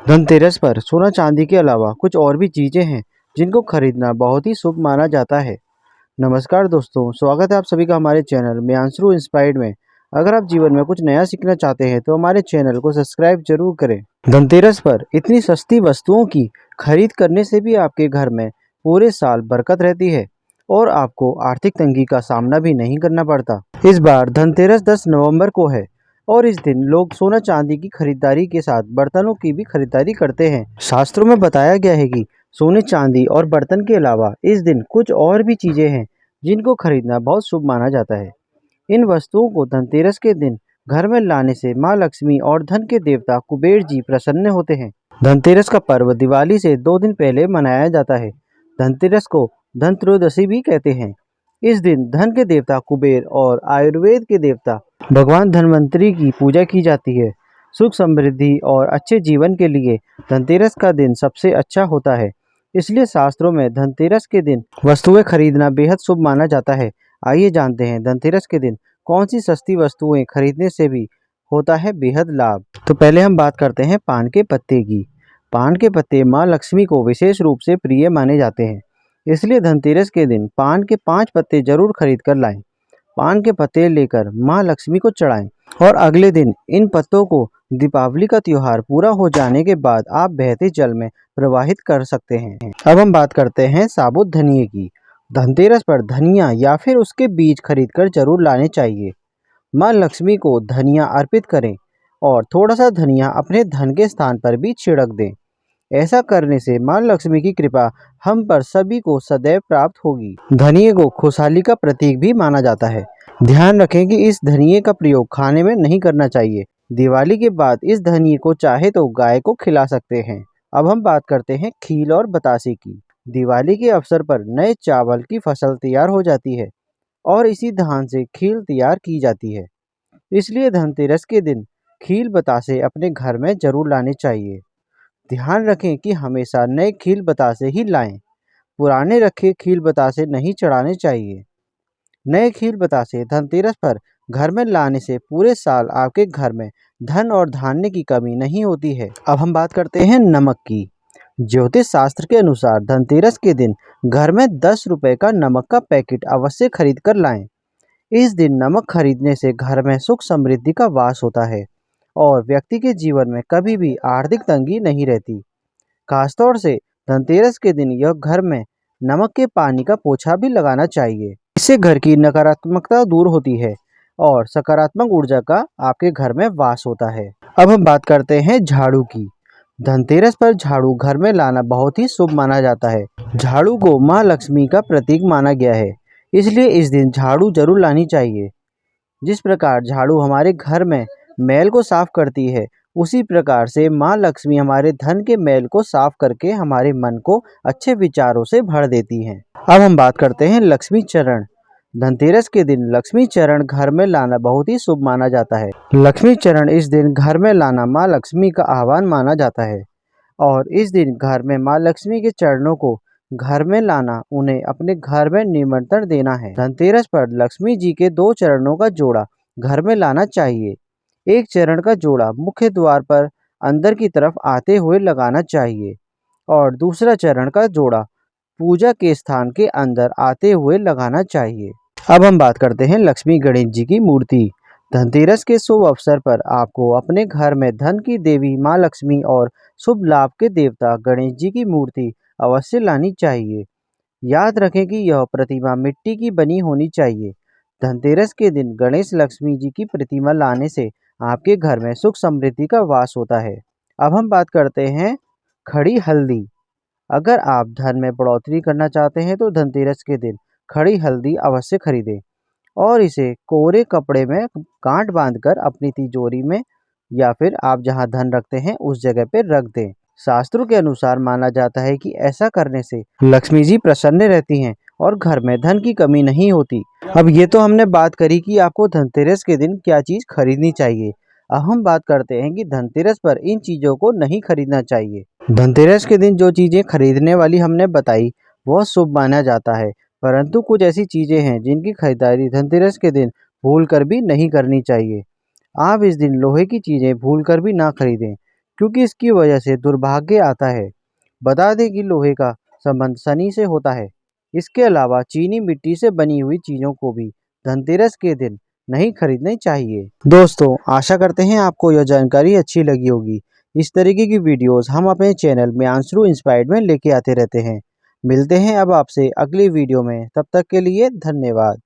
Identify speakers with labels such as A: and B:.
A: धनतेरस पर सोना चांदी के अलावा कुछ और भी चीजें हैं जिनको खरीदना बहुत ही शुभ माना जाता है। नमस्कार दोस्तों, स्वागत है आप सभी का हमारे चैनल मियांशरू इंस्पायर्ड में। अगर आप जीवन में कुछ नया सीखना चाहते हैं तो हमारे चैनल को सब्सक्राइब जरूर करें। धनतेरस पर इतनी सस्ती वस्तुओं की खरीद करने से भी आपके घर में पूरे साल बरकत रहती है और आपको आर्थिक तंगी का सामना भी नहीं करना पड़ता। इस बार धनतेरस 10 नवंबर को है और इस दिन लोग सोना चांदी की खरीदारी के साथ बर्तनों की भी खरीदारी करते हैं। शास्त्रों में बताया गया है कि सोने चांदी और बर्तन के अलावा इस दिन कुछ और भी चीजें हैं जिनको खरीदना बहुत शुभ माना जाता है। इन वस्तुओं को धनतेरस के दिन घर में लाने से माँ लक्ष्मी और धन के देवता कुबेर जी प्रसन्न होते हैं। धनतेरस का पर्व दिवाली से 2 दिन पहले मनाया जाता है। धनतेरस को धन त्रयोदशी भी कहते हैं। इस दिन धन के देवता कुबेर और आयुर्वेद के देवता भगवान धन्वंतरी की पूजा की जाती है। सुख समृद्धि और अच्छे जीवन के लिए धनतेरस का दिन सबसे अच्छा होता है। इसलिए शास्त्रों में धनतेरस के दिन वस्तुएं खरीदना बेहद शुभ माना जाता है। आइए जानते हैं धनतेरस के दिन कौन सी सस्ती वस्तुएं खरीदने से भी होता है बेहद लाभ। तो पहले हम बात करते हैं पान के पत्ते की। पान के पत्ते माँ लक्ष्मी को विशेष रूप से प्रिय माने जाते हैं। इसलिए धनतेरस के दिन पान के 5 पत्ते जरूर खरीद कर लाएं। पान के पत्ते लेकर माँ लक्ष्मी को चढ़ाएं और अगले दिन इन पत्तों को दीपावली का त्योहार पूरा हो जाने के बाद आप बहते जल में प्रवाहित कर सकते हैं। अब हम बात करते हैं साबुत धनिये की। धनतेरस पर धनिया या फिर उसके बीज खरीदकर जरूर लाने चाहिए। माँ लक्ष्मी को धनिया अर्पित करें और थोड़ा सा धनिया अपने धन के स्थान पर भी छिड़क दें। ऐसा करने से माँ लक्ष्मी की कृपा हम पर सभी को सदैव प्राप्त होगी। धनिये को खुशहाली का प्रतीक भी माना जाता है। ध्यान रखें कि इस धनिये का प्रयोग खाने में नहीं करना चाहिए। दिवाली के बाद इस धनिये को चाहे तो गाय को खिला सकते हैं। अब हम बात करते हैं खील और बतासे की। दिवाली के अवसर पर नए चावल की फसल तैयार हो जाती है और इसी धान से खील तैयार की जाती है। इसलिए धनतेरस के दिन खील बतासे अपने घर में जरूर लाने चाहिए। ध्यान रखें कि हमेशा नए खील बतासे ही लाएं। पुराने रखे खील बतासे नहीं चढ़ाने चाहिए। नए खील बतासे धनतेरस पर घर में लाने से पूरे साल आपके घर में धन और धान्य की कमी नहीं होती है। अब हम बात करते हैं नमक की। ज्योतिष शास्त्र के अनुसार धनतेरस के दिन घर में 10 रुपए का नमक का पैकेट अवश्य खरीद कर लाएं। इस दिन नमक खरीदने से घर में सुख समृद्धि का वास होता है और व्यक्ति के जीवन में कभी भी आर्थिक तंगी नहीं रहती। खासतौर से धनतेरस के दिन यह घर में नमक के पानी का पोछा भी लगाना चाहिए। इससे घर की नकारात्मकता दूर होती है और सकारात्मक ऊर्जा का आपके घर में वास होता है। अब हम बात करते हैं झाड़ू की। धनतेरस पर झाड़ू घर में लाना बहुत ही शुभ माना जाता है। झाड़ू को माँ लक्ष्मी का प्रतीक माना गया है, इसलिए इस दिन झाड़ू जरूर लानी चाहिए। जिस प्रकार झाड़ू हमारे घर में मैल को साफ करती है, उसी प्रकार से माँ लक्ष्मी हमारे धन के मैल को साफ करके हमारे मन को अच्छे विचारों से भर देती हैं। अब हम बात करते हैं लक्ष्मी चरण। धनतेरस के दिन लक्ष्मी चरण घर में लाना बहुत ही शुभ माना जाता है। लक्ष्मी चरण इस दिन घर में लाना माँ लक्ष्मी का आह्वान माना जाता है और इस दिन घर में माँ लक्ष्मी के चरणों को घर में लाना उन्हें अपने घर में निमंत्रण देना है। धनतेरस पर लक्ष्मी जी के 2 चरणों का जोड़ा घर में लाना चाहिए। एक चरण का जोड़ा मुख्य द्वार पर अंदर की तरफ आते हुए लगाना चाहिए और दूसरा चरण का जोड़ा पूजा के स्थान के अंदर आते हुए लगाना चाहिए। अब हम बात करते हैं लक्ष्मी गणेश जी की मूर्ति। धनतेरस के शुभ अवसर पर आपको अपने घर में धन की देवी माँ लक्ष्मी और शुभ लाभ के देवता गणेश जी की मूर्ति अवश्य लानी चाहिए। याद रखें कि यह प्रतिमा मिट्टी की बनी होनी चाहिए। धनतेरस के दिन गणेश लक्ष्मी जी की प्रतिमा लाने से आपके घर में सुख समृद्धि का वास होता है। अब हम बात करते हैं खड़ी हल्दी। अगर आप धन में बढ़ोतरी करना चाहते हैं तो धनतेरस के दिन खड़ी हल्दी अवश्य खरीदें और इसे कोरे कपड़े में गांठ बांधकर अपनी तिजोरी में या फिर आप जहां धन रखते हैं उस जगह पे रख दें। शास्त्रों के अनुसार माना जाता है कि ऐसा करने से लक्ष्मी जी प्रसन्न रहती हैं और घर में धन की कमी नहीं होती। अब ये तो हमने बात करी कि आपको धनतेरस के दिन क्या चीज़ खरीदनी चाहिए। अब हम बात करते हैं कि धनतेरस पर इन चीज़ों को नहीं खरीदना चाहिए। धनतेरस के दिन जो चीज़ें खरीदने वाली हमने बताई वह शुभ माना जाता है, परंतु कुछ ऐसी चीज़ें हैं जिनकी खरीदारी धनतेरस के दिन भूल कर भी नहीं करनी चाहिए। आप इस दिन लोहे की चीज़ें भूल कर भी ना खरीदें, क्योंकि इसकी वजह से दुर्भाग्य आता है। बता दें कि लोहे का संबंध शनि से होता है। इसके अलावा चीनी मिट्टी से बनी हुई चीज़ों को भी धनतेरस के दिन नहीं खरीदनी चाहिए। दोस्तों, आशा करते हैं आपको यह जानकारी अच्छी लगी होगी। इस तरीके की वीडियोस हम अपने चैनल में आंसरू इंस्पायर्ड में लेके आते रहते हैं। मिलते हैं अब आपसे अगली वीडियो में, तब तक के लिए धन्यवाद।